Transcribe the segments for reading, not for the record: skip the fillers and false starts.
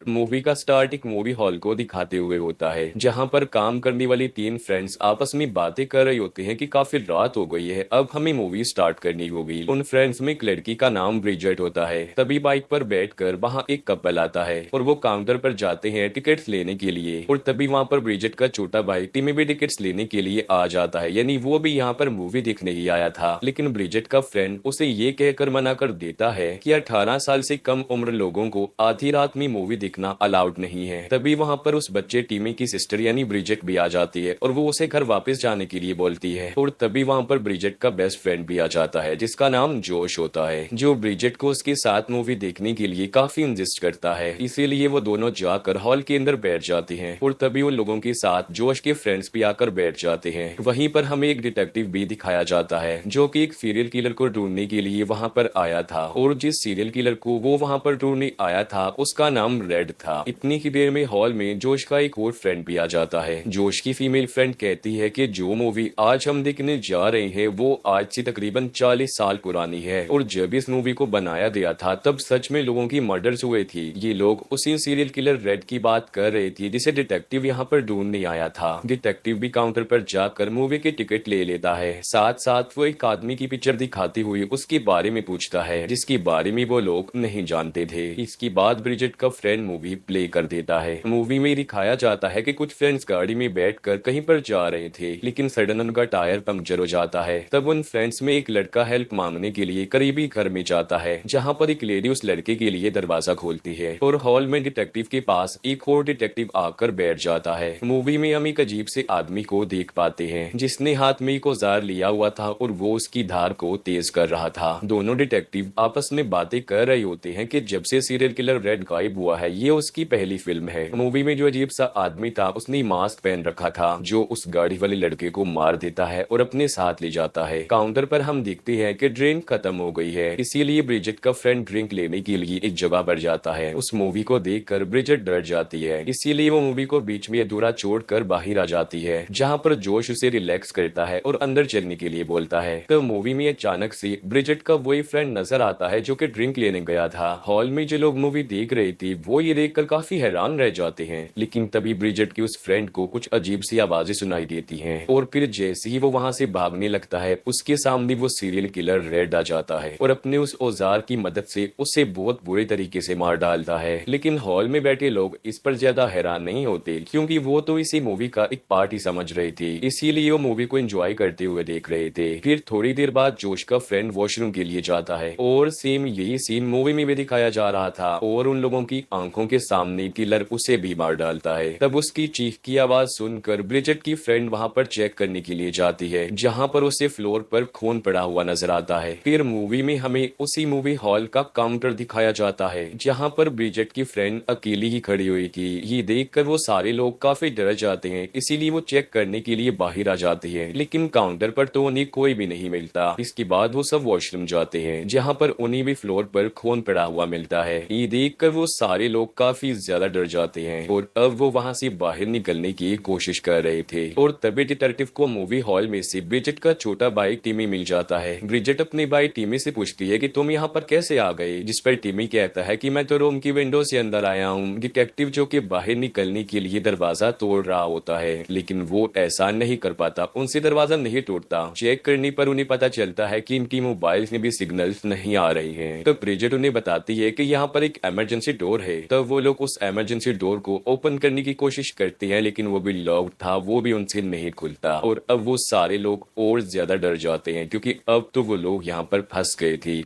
Movie का start एक movie hall को दिखाते हुए होता है, जहां पर काम करने वाली तीन फ्रेंड्स आपस में बातें कर रही होती हैं कि काफी रात हो गई है, अब हमें मूवी स्टार्ट करनी होगी। उन फ्रेंड्स में एक लड़की का नाम ब्रिजेट होता है। तभी बाइक पर बैठकर वहां एक कपल आता है और वो काउंटर पर जाते हैं टिकट्स लेने के लिए। और तभी वहां पर ब्रिजेट का छोटा भाई टीमी भी टिकट्स लेने के लिए आ जाता है, यानी वो भी यहाँ पर मूवी देखने ही आया था। लेकिन ब्रिजेट का फ्रेंड उसे ये कहकर मना कर देता है कि 18 साल से कम उम्र लोगों को आधी रात में मूवी देखना अलाउड नहीं है। तभी वहाँ पर उस बच्चे टीमी की सिस्टर यानी ब्रिजेट भी आ जाती है और वो उसे घर वापस जाने के लिए बोलती है। और तभी वहाँ पर ब्रिजेट का बेस्ट फ्रेंड भी आ जाता है, जिसका नाम जोश होता है, जो ब्रिजेट को उसके साथ मूवी देखने के लिए काफी इंसिस्ट करता है। इसीलिए वो दोनों जाकर हॉल के अंदर बैठ जाते हैं और तभी उन लोगों के साथ जोश के फ्रेंड्स भी आकर बैठ जाते हैं। वहीं पर हमें एक डिटेक्टिव भी दिखाया जाता है, जो कि एक सीरियल किलर को ढूंढने के लिए वहाँ पर आया था। और जिस सीरियल किलर को वो वहाँ पर ढूंढने आया था उसका नाम रेड था। इतनी ही देर में हॉल में जोश का एक और फ्रेंड भी आ जाता है। जोश की फीमेल फ्रेंड कहती है कि जो मूवी आज हम देखने जा रहे हैं वो आज से तकरीबन 40 साल पुरानी है, और जब इस मूवी को बनाया गया था तब सच में लोगों की मर्डर्स हुए थी। ये लोग उसी सीरियल किलर रेड की बात कर रहे थे जिसे डिटेक्टिव यहाँ पर ढूंढने आया था। डिटेक्टिव भी काउंटर पर जाकर मूवी की टिकट ले लेता है। साथ साथ वो एक आदमी की पिक्चर दिखाती हुई उसके बारे में पूछता है, जिसके बारे में वो लोग नहीं जानते थे। इसके बाद ब्रिजेट का फ्रेंड मूवी प्ले कर देता है। मूवी में दिखाया जाता है कि कुछ फ्रेंड्स गाड़ी में बैठकर कहीं पर जा रहे थे, लेकिन सडन उनका टायर पंक्चर हो जाता है। तब उन फ्रेंड्स में एक लड़का हेल्प मांगने के लिए करीबी घर में जाता है, जहाँ पर एक लेडी उस लड़के के लिए दरवाजा खोलती है और हॉल में डिटेक्टिव के पास एक और डिटेक्टिव आकर बैठ जाता है। मूवी में हम एक अजीब से आदमी को देख पाते हैं, जिसने हाथ में एक औजार लिया हुआ था और वो उसकी धार को तेज कर रहा था। दोनों डिटेक्टिव आपस में बातें कर रहे होते हैं कि जब से सीरियल किलर रेड गायब हुआ है ये उसकी पहली फिल्म है। मूवी में जो अजीब सा आदमी था उसने मास्क पहन रखा था, जो उस गाड़ी वाले लड़के को मार देता है और अपने साथ ले जाता है। काउंटर पर हम देखते हैं कि ड्रिंक खत्म हो गई है, इसीलिए ब्रिजेट का फ्रेंड ड्रिंक लेने के लिए एक जगह पर जाता है। उस मूवी को देखकर ब्रिजेट डर जाती है, इसीलिए वो मूवी को बीच में अधूरा छोड़कर बाहर आ जाती है, जहाँ पर जोश उसे रिलैक्स करता है और अंदर चलने के लिए बोलता है। तो मूवी में अचानक से ब्रिजेट का वही फ्रेंड नजर आता है जो कि ड्रिंक लेने गया था। हॉल में जो लोग मूवी देख रहे थे वो ये देखकर काफी हैरान रह जाते हैं, लेकिन तभी ब्रिजेट की उस फ्रेंड को कुछ अजीब सी आवाजें सुनाई देती हैं और फिर जैसे ही वो वहां से भागने लगता है उसके सामने वो सीरियल किलर रेड आ जाता है और अपने उस औजार की मदद से उसे बहुत बुरे तरीके से मार डालता है। लेकिन हॉल में बैठे लोग इस पर ज्यादा हैरान नहीं होते, क्योंकि वो तो इसी मूवी का एक पार्ट ही समझ रहे थे, इसीलिए वो मूवी को एंजॉय करते हुए देख रहे थे। फिर थोड़ी देर बाद जोश का फ्रेंड वॉशरूम के लिए जाता है और सेम यही सीन मूवी में भी दिखाया जा रहा था और उन लोगों की आंखों के सामने किलर उसे भी मार डालता है। तब उसकी चीख की आवाज सुनकर ब्रिजेट की फ्रेंड वहां पर चेक करने के लिए जाती है, जहां पर उसे फ्लोर पर खून पड़ा हुआ नजर आता है। फिर मूवी में हमें उसी मूवी हॉल का काउंटर दिखाया जाता है, जहां पर ब्रिजेट की फ्रेंड अकेली ही खड़ी हुई थी। ये देखकर वो सारे लोग काफी डर जाते हैं, इसीलिए वो चेक करने के लिए बाहर आ जाती है, लेकिन काउंटर पर तो उन्हें कोई भी नहीं मिलता। इसके बाद वो सब वॉशरूम जाते हैं, जहाँ पर उन्हें भी फ्लोर पर खून पड़ा हुआ मिलता है। ये देखकर वो सारे लोग काफी ज्यादा डर जाते हैं और अब वो वहाँ से बाहर निकलने की कोशिश कर रहे थे। और तभी डिटेक्टिव को मूवी हॉल में से ब्रिजेट का छोटा भाई टिमी मिल जाता है। ब्रिजेट अपने भाई टिमी से पूछती है कि तुम यहाँ पर कैसे आ गए, जिस पर टिमी कहता है कि मैं तो रूम की विंडो से अंदर आया हूँ। डिटेक्टिव जो कि बाहर निकलने के लिए दरवाजा तोड़ रहा होता है, लेकिन वो ऐसा नहीं कर पाता, उनसे दरवाजा नहीं टूटता। चेक करने पर उन्हें पता चलता है कि इनकी मोबाइल में भी सिग्नल्स नहीं आ रही हैं। तो ब्रिजेट उन्हें बताती है कि यहाँ पर एक इमरजेंसी डोर है। तब वो लोग उस इमरजेंसी डोर को ओपन करने की कोशिश करते हैं, लेकिन वो भी लॉक्ड था, वो भी उनसे नहीं खुलता। और अब वो सारे लोग और ज्यादा डर जाते हैं, क्योंकि अब तो वो लोग यहाँ पर फंस गए थे।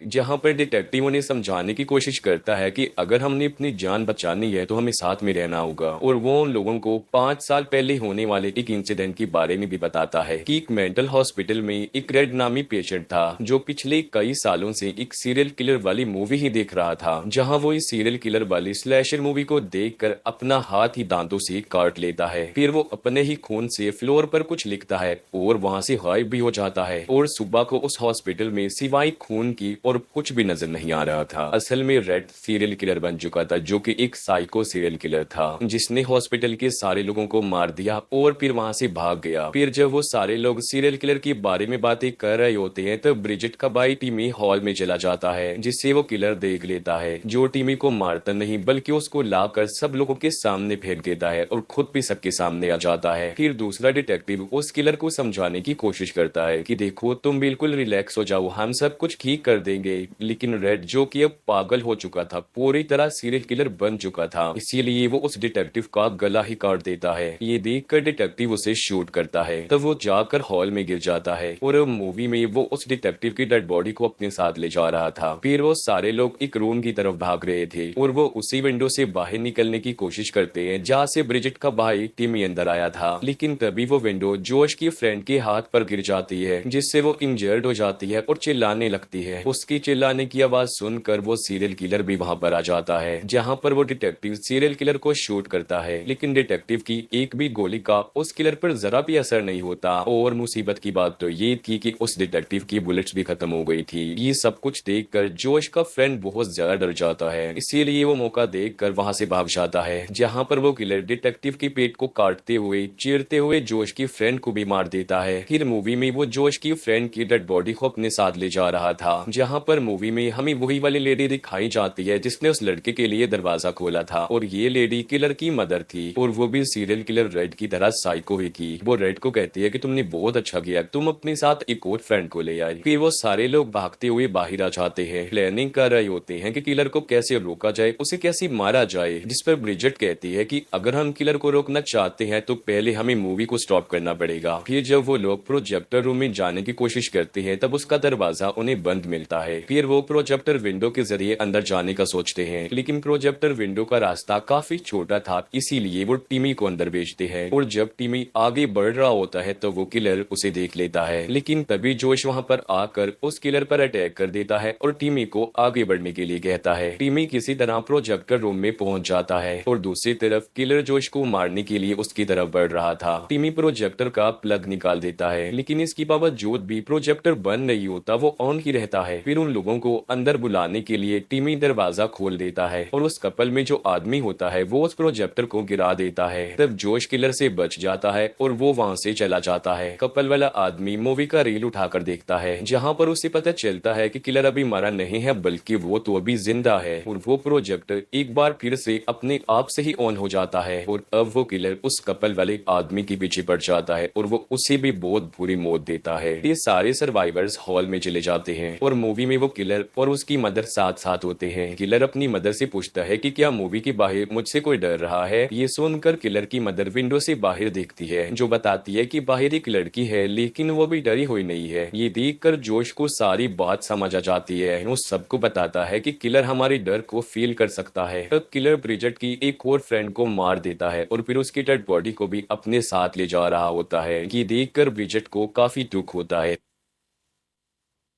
जहां पर डिटेक्टिव उन्हें समझाने की कोशिश करता है कि अगर हमने अपनी जान बचानी है तो हमें साथ में रहना होगा, और वो उन लोगों को 5 साल पहले होने वाले एक इंसिडेंट के बारे में भी बताता है कि एक मेंटल हॉस्पिटल में एक रेड नामी पेशेंट था, जो पिछले कई सालों से एक सीरियल किलर वाली मूवी ही देख रहा था, जहां वो इस सीरियल किलर वाली स्लैशर मूवी को देखकर अपना हाथ ही दांतों से काट लेता है। फिर वो अपने ही खून से फ्लोर पर कुछ लिखता है और वहां से गायब भी हो जाता है। और सुबह को उस हॉस्पिटल में सिवाय खून की और कुछ भी नजर नहीं आ रहा था। असल में रेड सीरियल किलर बन चुका था, जो कि एक साइको सीरियल किलर था जिसने हॉस्पिटल के सारे लोगों को मार दिया और फिर वहां से भाग गया। फिर जब वो सारे लोग सीरियल किलर के बारे में बातें कर रहे होते हैं तब ब्रिजेट का भाई टीमी हॉल में चला जाता है, जिससे वो किलर देख लेता है, जो टीमी को मारता नहीं बल्कि उसको लाकर सब लोगों के सामने फेंक देता है और खुद भी सबके सामने आ जाता है। फिर दूसरा डिटेक्टिव उस किलर को समझाने की कोशिश करता है कि देखो तुम बिल्कुल रिलैक्स हो जाओ, हम सब कुछ ठीक कर देंगे। लेकिन रेड, जो कि अब पागल हो चुका था, पूरी तरह सीरियल किलर बन चुका था, इसीलिए वो उस डिटेक्टिव का गला ही काट देता है। ये देखकर डिटेक्टिव उसे शूट करता है, तब वो जाकर हॉल में गिर जाता है और मूवी में वो उस डिटेक्टिव की डेड बॉडी को अपने साथ ले जा रहा था। फिर वो सारे लोग एक रूम की तरफ भाग रहे थे और वो उसी विंडो से बाहर निकलने की कोशिश करते हैं जहाँ से ब्रिजेट का भाई टिमी अंदर आया था। लेकिन तभी वो विंडो जोश की फ्रेंड के हाथ पर गिर जाती है, जिससे वो इंजर्ड हो जाती है और चिल्लाने लगती है। उसकी चिल्लाने की आवाज सुनकर वो सीरियल किलर भी वहाँ पर आ जाता है, जहाँ पर वो डिटेक्टिव सीरियल किलर को शूट करता है। लेकिन डिटेक्टिव की एक भी गोली का उस किलर पर जरा भी असर नहीं होता और मुसीबत की बात तो ये थी कि उस डिटेक्टिव की बुलेट्स भी खत्म हो गई थी। ये सब कुछ देखकर जोश का फ्रेंड बहुत ज्यादा डर जाता है, इसीलिए वो मौका देखकर वहां से भाग जाता है, जहां पर वो किलर डिटेक्टिव की पेट को काटते हुए चीरते हुए जोश की फ्रेंड को भी मार देता है। फिर मूवी में वो जोश की फ्रेंड की डेड बॉडी को अपने साथ ले जा रहा था, जहां पर मूवी में हमें वही वाली लेडी दिखाई जाती है जिसने उस लड़के के लिए दरवाजा खोला था, और ये लेडी किलर की मदर थी और वो भी सीरियल किलर रेड की तरह साइको ही थी। वो रेड को कहती है कि तुमने बहुत अच्छा किया, तुम अपने साथ एक और फ्रेंड को ले आई। फिर वो सारे लोग भागते हुए बाहर आ जाते हैं, प्लानिंग कर रहे होते हैं कि किलर को कैसे रोका जाए, उसे कैसे मारा जाए। जिस पर ब्रिजेट कहती है कि अगर हम किलर को रोकना चाहते हैं तो पहले हमें मूवी को स्टॉप करना पड़ेगा। फिर जब वो लोग प्रोजेक्टर रूम में जाने की कोशिश करते हैं तब उसका दरवाजा उन्हें बंद मिलता है। फिर वो प्रोजेक्टर विंडो के जरिए अंदर जाने का सोचते हैं, लेकिन प्रोजेक्टर विंडो का रास्ता काफी छोटा था, इसीलिए वो टिमी को अंदर भेजते हैं। और जब टिमी आगे बढ़ रहा होता है तो वो किलर उसे देख लेता है, लेकिन तभी जोश वहां पर आकर उस किलर पर अटैक कर देता है और टिमी को आगे बढ़ने के लिए कहता है। टिमी किसी तरह प्रोजेक्टर रूम में पहुंच जाता है और दूसरी तरफ किलर जोश को मारने के लिए उसकी तरफ बढ़ रहा था। टिमी प्रोजेक्टर का प्लग निकाल देता है, लेकिन इसके बावजूद भी प्रोजेक्टर बंद नहीं होता, वो ऑन ही रहता है। फिर उन लोगों को अंदर बुलाने के लिए टिमी दरवाजा खोल देता है और उस कपल में जो आदमी होता है वो उस प्रोजेक्टर को गिरा देता है। तब जोश किलर से बच जाता है और वो वहाँ से चला जाता है। कपल वाला आदमी मूवी का रील उठाकर देखता है, जहाँ पर उसे पता चलता है कि किलर अभी मरा नहीं है बल्कि वो तो अभी जिंदा है, और वो प्रोजेक्टर एक बार फिर से अपने आप से ही ऑन हो जाता है और अब वो किलर उस कपल वाले आदमी के पीछे पड़ जाता है और वो उसे भी बहुत बुरी मौत देता है। ये सारे सर्वाइवर्स हॉल में चले जाते हैं और मूवी में वो किलर और उसकी मदर साथ साथ होते हैं। किलर अपनी मदर से पूछता है कि क्या मूवी के बाहर मुझसे कोई डर रहा है। ये सुनकर किलर की मदर विंडो से बाहर देखती है, जो बताती है कि बाहर एक लड़की है लेकिन वो भी डरी हुई नहीं है। ये देखकर जोश को सारी बात समझ आ जाती है। वो सबको बताता है कि किलर हमारे डर को फील कर सकता है। तब किलर ब्रिजेट की एक और फ्रेंड को मार देता है और फिर उसकी डेड बॉडी को भी अपने साथ ले जा रहा होता है। ये देखकर ब्रिजेट को काफी दुख होता है।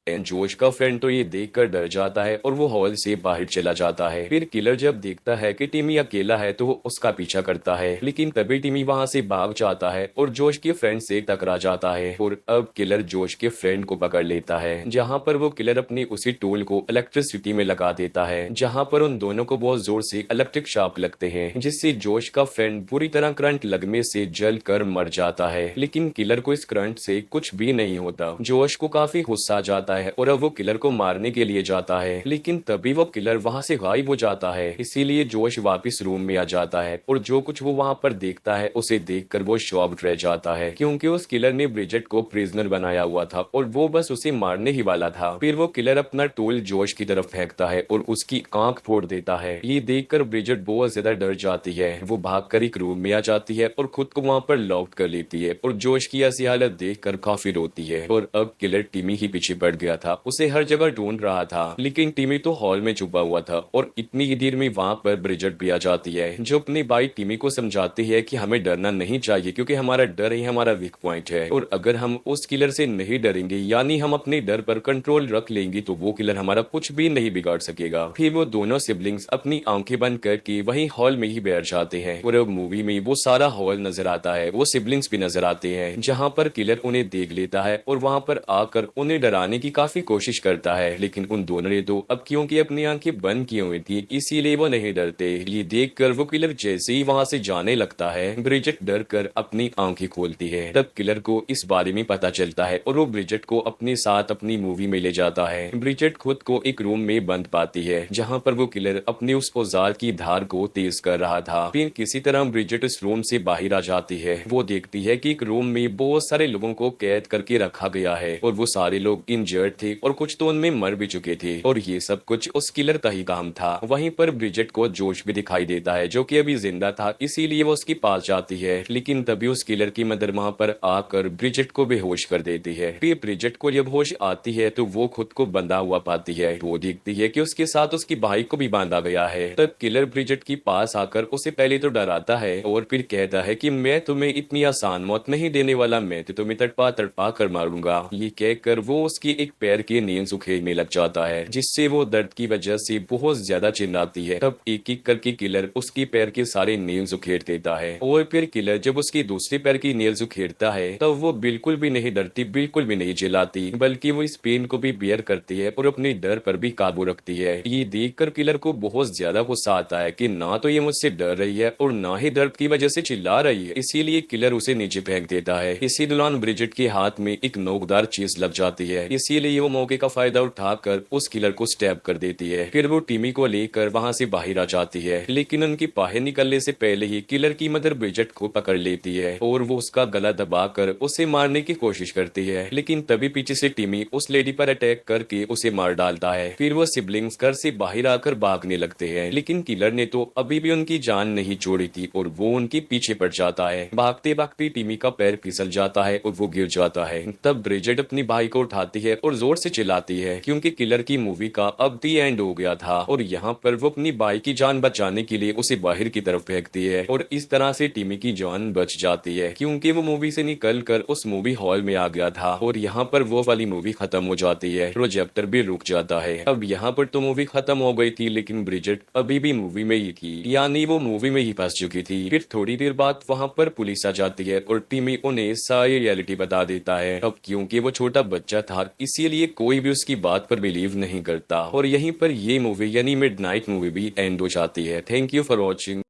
जोश का फ्रेंड तो ये देखकर डर जाता है और वो हॉल से बाहर चला जाता है। फिर किलर जब देखता है कि टिमी अकेला है तो वो उसका पीछा करता है, लेकिन तभी टिमी वहां से भाग जाता है और जोश के फ्रेंड से टकरा जाता है और अब किलर जोश के फ्रेंड को पकड़ लेता है, जहां पर वो किलर अपनी उसी टूल को इलेक्ट्रिसिटी में लगा देता है, जहां पर उन दोनों को बहुत जोर से इलेक्ट्रिक शॉक लगते हैं, जिससे जोश का फ्रेंड बुरी तरह करंट लगने से जल कर मर जाता है। लेकिन किलर को इस करंट से कुछ भी नहीं होता। जोश को काफी गुस्सा जाता है और अब वो किलर को मारने के लिए जाता है, लेकिन तभी वो किलर वहां से गायब हो जाता है। इसीलिए जोश वापस रूम में आ जाता है और जो कुछ वो वहां पर देखता है उसे देखकर वो शॉक्ड रह जाता है, क्योंकि उस किलर ने ब्रिजेट को प्रिजनर बनाया हुआ था और वो बस उसे मारने ही वाला था। फिर वो किलर अपना टूल जोश की तरफ फेंकता है और उसकी आंख फोड़ देता है। ये देखकर ब्रिजेट बहुत ज्यादा डर जाती है। वो भागकर एक रूम में आ जाती है और खुद को वहां पर लॉक कर लेती है और जोश की ऐसी हालत देखकर काफी रोती है। और अब किलर टिमी ही पीछे पड़ गया था, उसे हर जगह ढूंढ रहा था, लेकिन टिमी तो हॉल में छुपा हुआ था। और इतनी ही देर में वहाँ पर ब्रिजेट भी आ जाती है, जो अपनी भाई टिमी को समझाती है कि हमें डरना नहीं चाहिए, क्योंकि हमारा डर ही हमारा वीक पॉइंट है, और अगर हम उस किलर से नहीं डरेंगे यानी हम अपने डर पर कंट्रोल रख लेंगे तो वो किलर हमारा कुछ भी नहीं बिगाड़ सकेगा। फिर वो दोनों सिबलिंग्स अपनी आंखें बंद करके वही हॉल में ही बैठ जाते हैं और अब मूवी में वो सारा हॉल नजर आता है, वो सिबलिंग्स भी नजर आते हैं, जहाँ पर किलर उन्हें देख लेता है और वहाँ पर आकर उन्हें डराने की काफी कोशिश करता है, लेकिन उन दोनों ने तो अब क्योंकि अपनी आंखें बंद की हुई थी इसीलिए वो नहीं डरते। ये देखकर वो किलर जैसे ही वहां से जाने लगता है, ब्रिजेट डर कर अपनी आंखें खोलती है। तब किलर को इस बारे में पता चलता है और वो ब्रिजेट को अपने साथ अपनी मूवी में ले जाता है। ब्रिजेट खुद को एक रूम में बंद पाती है जहाँ पर वो किलर अपने उस औजार की धार को तेज कर रहा था। फिर किसी तरह ब्रिजेट इस रूम से बाहर आ जाती है। वो देखती है कि एक रूम में बहुत सारे लोगों को कैद करके रखा गया है और वो सारे लोग इंजर्ड थे और कुछ तो उनमें मर भी चुके थे और ये सब कुछ उस किलर का ही काम था। वहीं पर ब्रिजेट को जोश भी दिखाई देता है जो कि अभी जिंदा था, इसीलिए वो उसके पास जाती है, लेकिन तभी उस किलर की मदर वहां पर आकर ब्रिजेट को बेहोश कर देती है। फिर ब्रिजेट को जब होश आती है तो वो खुद को बंधा हुआ पाती है। वो देखती है कि उसके साथ उसकी भाई को भी बांधा गया है। तब किलर ब्रिजेट के पास आकर उसे पहले तो डराता है और फिर कहता है कि मैं तुम्हें इतनी आसान मौत नहीं देने वाला, मैं तो तुम्हें तड़पा तड़पा कर मारूंगा। ये कहकर वो उसकी एक पैर के नेल्स उखेड़ने लग जाता है, जिससे वो दर्द की वजह से बहुत ज्यादा चिल्लाती है। तब एक एक करके किलर उसकी पैर के सारे नेल्स उखेड़ देता है और फिर किलर जब उसकी दूसरे पैर की नेल्स उखेड़ता है तब वो बिल्कुल भी नहीं डरती, बिल्कुल भी नहीं चिल्लाती, बल्कि वो इस पेन को भी बेयर करती है और अपने डर पर भी काबू रखती है। ये देखकर किलर को बहुत ज्यादा गुस्सा आता है कि ना तो ये मुझसे डर रही है और ना ही दर्द की वजह से चिल्ला रही है, इसीलिए किलर उसे नीचे फेंक देता है। इसी दौरान ब्रिजेट के हाथ में एक नोकदार चीज लग जाती है, इसीलिए वो मौके का फायदा उठाकर उस किलर को स्टैब कर देती है। फिर वो टिमी को लेकर वहां से बाहर आ जाती है, लेकिन उनके बाहर निकलने से पहले ही किलर की मदर ब्रिजेट को पकड़ लेती है और वो उसका गला दबाकर उसे मारने की कोशिश करती है, लेकिन तभी पीछे से टिमी उस लेडी पर अटैक करके उसे मार डालता है। फिर वो सिबलिंग्स घर से बाहर आकर भागने लगते हैं, लेकिन किलर ने तो अभी भी उनकी जान नहीं छोड़ी थी और वो उनके पीछे पड़ जाता है। भागते भागते टिमी का पैर फिसल जाता है और वो गिर जाता है। तब ब्रिजेट अपनी भाई को उठाती है और जोर से चिल्लाती है क्योंकि किलर की मूवी का अब दी एंड हो गया था और यहाँ पर वो अपनी भाई की जान बचाने के लिए उसे बाहर की तरफ फेंकती है और इस तरह से टिमी की जान बच जाती है क्योंकि वो मूवी से निकल कर उस मूवी हॉल में आ गया था और यहाँ पर वो वाली मूवी खत्म हो जाती है, प्रोजेक्टर भी रुक जाता है। अब यहाँ पर तो मूवी खत्म हो गई थी, लेकिन ब्रिजेट अभी भी मूवी में ही थी, यानी वो मूवी में ही फंस चुकी थी। फिर थोड़ी देर बाद वहाँ पर पुलिस आ जाती है और टिमी उन्हें सारी रियलिटी बता देता है। अब क्योंकि वो छोटा बच्चा था इसीलिए कोई भी उसकी बात पर बिलीव नहीं करता और यहीं पर ये मूवी यानी मिडनाइट मूवी भी एंड हो जाती है। Thank you for watching.